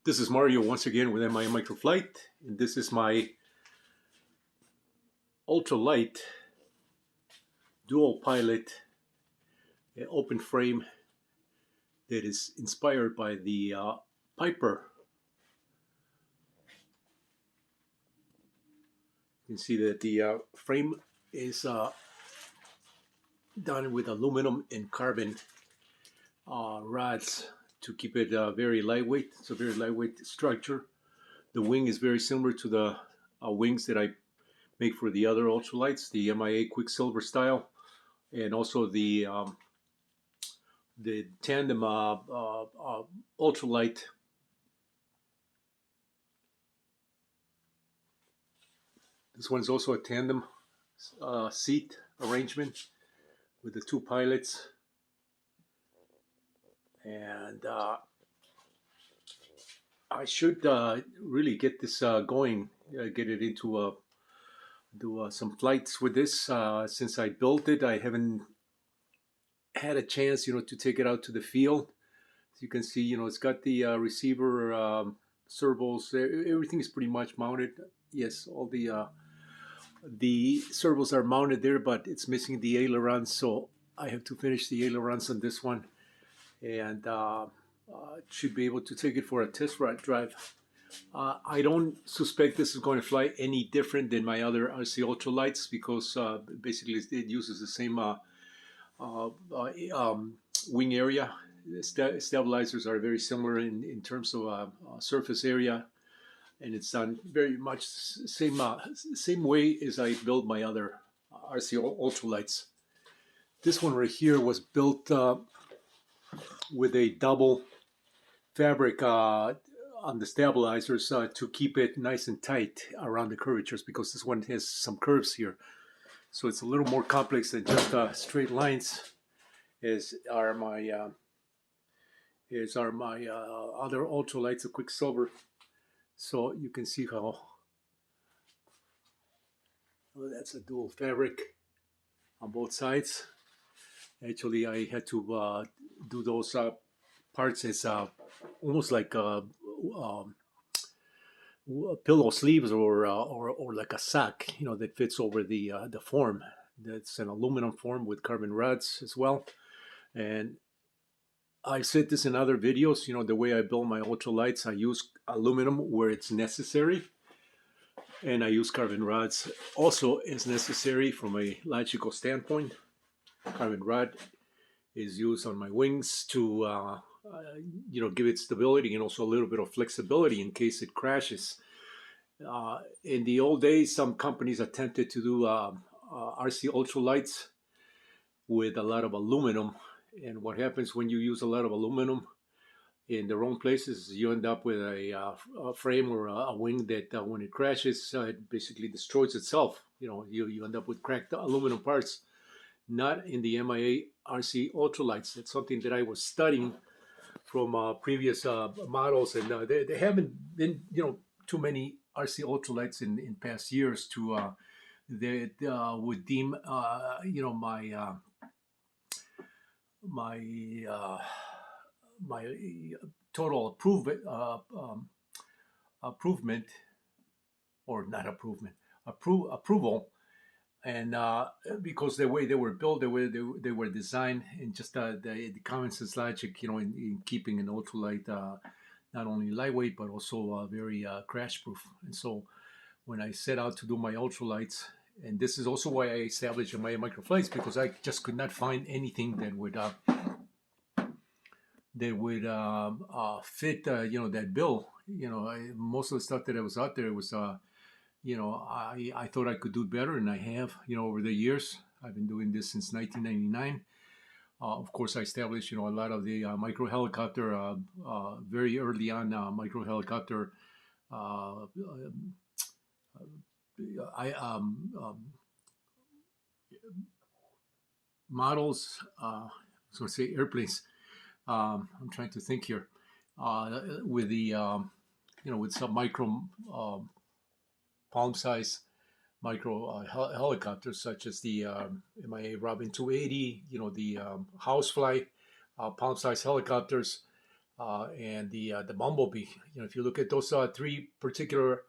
This is Mario once again with MI Microflight, and this is my ultralight dual pilot open frame that is inspired by the Piper. You can see that the frame is done with aluminum and carbon rods to keep it very lightweight. It's a very lightweight structure. The wing is very similar to the wings that I make for the other ultralights, the MIA Quicksilver style, and also the Tandem ultralight. This one's also a tandem seat arrangement with the two pilots. And I should really get this going, get it into do some flights with this. Since I built it, I haven't had a chance, to take it out to the field. As you can see, it's got the receiver servos. Everything is pretty much mounted. Yes, all the servos are mounted there, but it's missing the ailerons, so I have to finish the ailerons on this one, and should be able to take it for a test ride drive. I don't suspect this is going to fly any different than my other RC Ultralights because basically it uses the same wing area. Stabilizers are very similar in terms of surface area, and it's done very much same way as I build my other RC Ultralights. This one right here was built with a double fabric on the stabilizers to keep it nice and tight around the curvatures, because this one has some curves here. So it's a little more complex than just straight lines, as are my other ultralights of Quicksilver. So you can see how that's a dual fabric on both sides. Actually, I had to do those parts as almost like pillow sleeves or like a sack, that fits over the form. That's an aluminum form with carbon rods as well. And I said this in other videos, the way I build my ultralights, I use aluminum where it's necessary, and I use carbon rods also as necessary from a logical standpoint. Carbon rod is used on my wings to give it stability and also a little bit of flexibility in case it crashes. In the old days, some companies attempted to do RC Ultralights with a lot of aluminum. And what happens when you use a lot of aluminum in the wrong places, you end up with a frame or a wing that when it crashes, it basically destroys itself. You end up with cracked aluminum parts. Not in the MIA RC Ultralights. That's something that I was studying from previous models, and there haven't been too many RC Ultralights in past years to that would deem my total improvement or not approval. And because the way they were built, the way they were designed, and just the common sense logic, in keeping an ultralight not only lightweight but also very crash proof. And so when I set out to do my ultralights, and this is also why I established my microflights, because I just could not find anything that would fit that bill. Most of the stuff that was out there was I thought I could do better, and I have, over the years. I've been doing this since 1999. Of course, I established, a lot of the micro helicopter, very early on micro helicopter models, so I say airplanes. I'm trying to think here, with the, with some micro palm size micro helicopters, such as the MIA Robin 280, the Housefly palm size helicopters. and the Bumblebee. If you look at those three particular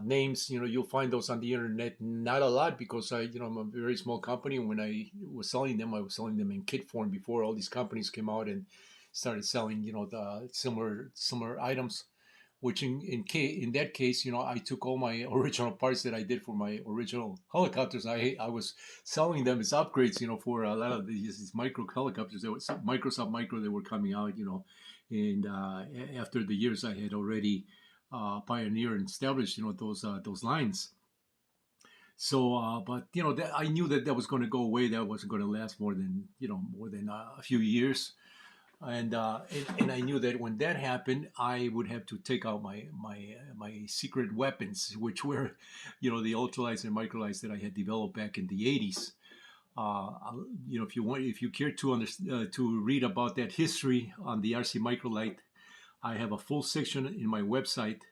names, you'll find those on the internet. Not a lot, because I'm a very small company. And when I was selling them, I was selling them in kit form before all these companies came out and started selling, the similar items. Which in that case, I took all my original parts that I did for my original helicopters. I was selling them as upgrades, for a lot of these micro helicopters. There was Microsoft Micro that were coming out, and after the years I had already pioneered and established, those lines. So, but I knew that was going to go away. That wasn't going to last more than a few years. And I knew that when that happened, I would have to take out my secret weapons, which were, the ultralights and microlights that I had developed back in the '80s. If you care to read about that history on the RC Microlight, I have a full section in my website.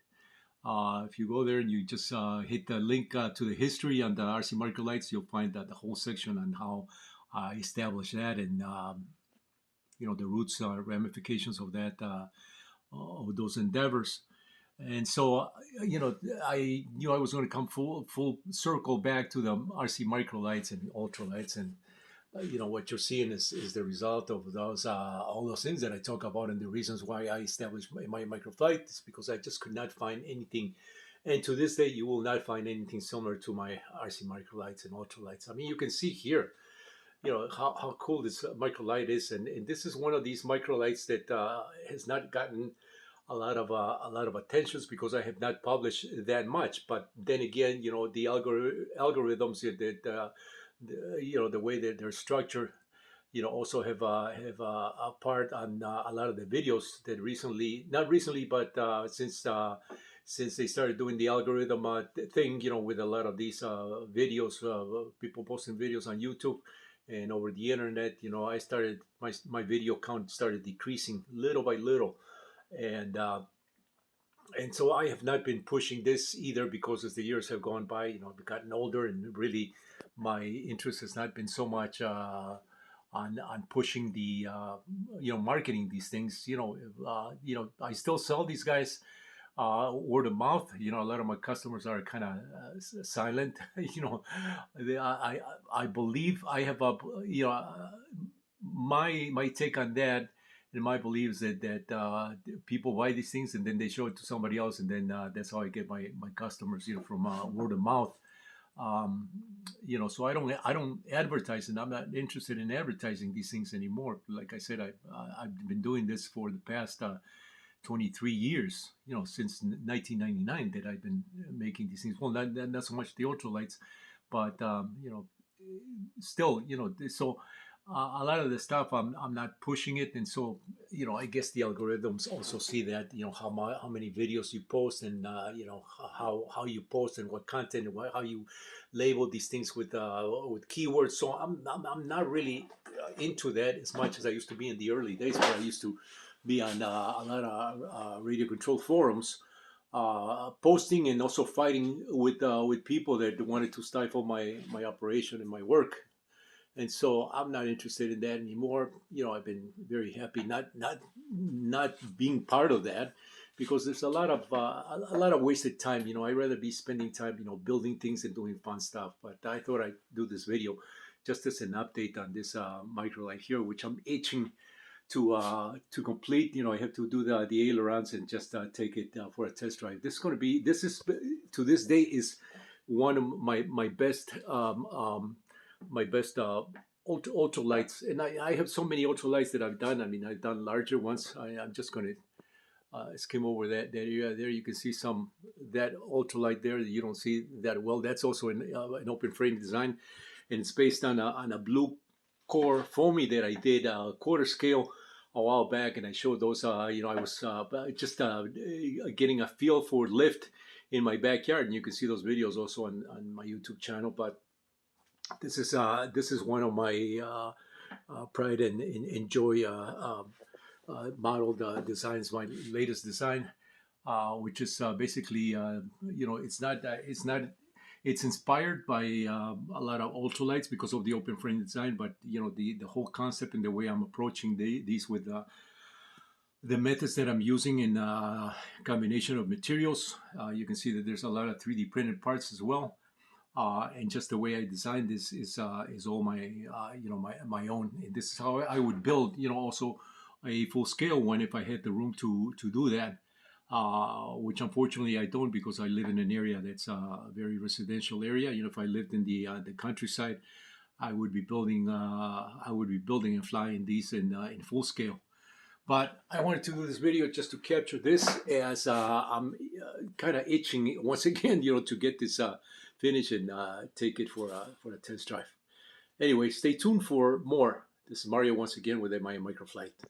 If you go there and you just hit the link to the history on the RC Microlights, you'll find that the whole section on how I established that, and the roots, ramifications of that, of those endeavors. And so, I knew I was going to come full circle back to the RC Microlights and ultralights. And what you're seeing is the result of those all those things that I talk about, and the reasons why I established my microflight is because I just could not find anything. And to this day, you will not find anything similar to my RC Microlights and ultralights. I mean, you can see here, how cool this microlight is, and this is one of these microlights that has not gotten a lot of attentions because I have not published that much. But then again, the algorithms that the way that they're structured, also have a part on a lot of the videos that not recently, but since they started doing the algorithm thing, with a lot of these videos, people posting videos on YouTube and over the internet, I started my video count started decreasing little by little, and so I have not been pushing this either, because as the years have gone by, I've gotten older, and really my interest has not been so much on pushing the marketing these things. I still sell these guys word of mouth. A lot of my customers are kind of silent. I believe I have a my take on that, and my belief is that people buy these things and then they show it to somebody else, and then that's how I get my customers, from word of mouth. So I don't advertise, and I'm not interested in advertising these things anymore. Like I said, I've been doing this for the past 23 years, since 1999 that I've been making these things. Well, not so much the ultralights, but still, so a lot of the stuff I'm not pushing it, and so I guess the algorithms also see that, how many videos you post, and how you post, and what content, and how you label these things with keywords. So I'm not really into that as much as I used to be in the early days, where I used to be on a lot of radio controlled forums, posting and also fighting with people that wanted to stifle my operation and my work. And so I'm not interested in that anymore. I've been very happy not being part of that, because there's a lot of wasted time. I'd rather be spending time, building things and doing fun stuff. But I thought I'd do this video just as an update on this microlight here, which I'm itching to complete. I have to do the ailerons and just take it for a test drive. This is to this day is one of my best ultralights, and I have so many ultralights that I've done. I mean, I've done larger ones. I'm just going to skim over that area there. You can see that ultralight there that you don't see that well. That's also an open frame design, and it's based on a blue core foamy that I did quarter scale a while back, and I showed those. I was just getting a feel for lift in my backyard, and you can see those videos also on my YouTube channel. But this is one of my pride and joy modeled designs. My latest design, which is basically it's inspired by a lot of ultralights because of the open frame design, but the whole concept and the way I'm approaching these with the methods that I'm using in combination of materials. You can see that there's a lot of 3D printed parts as well. And just the way I designed this is all my my own. And this is how I would build, also a full scale one if I had the room to do that. Which unfortunately I don't, because I live in an area that's a very residential area. If I lived in the countryside, I would be building and flying these in full scale. But I wanted to do this video just to capture this, as I'm kind of itching once again, to get this finished and take it for a test drive. Anyway, stay tuned for more. This is Mario once again with my Microflight.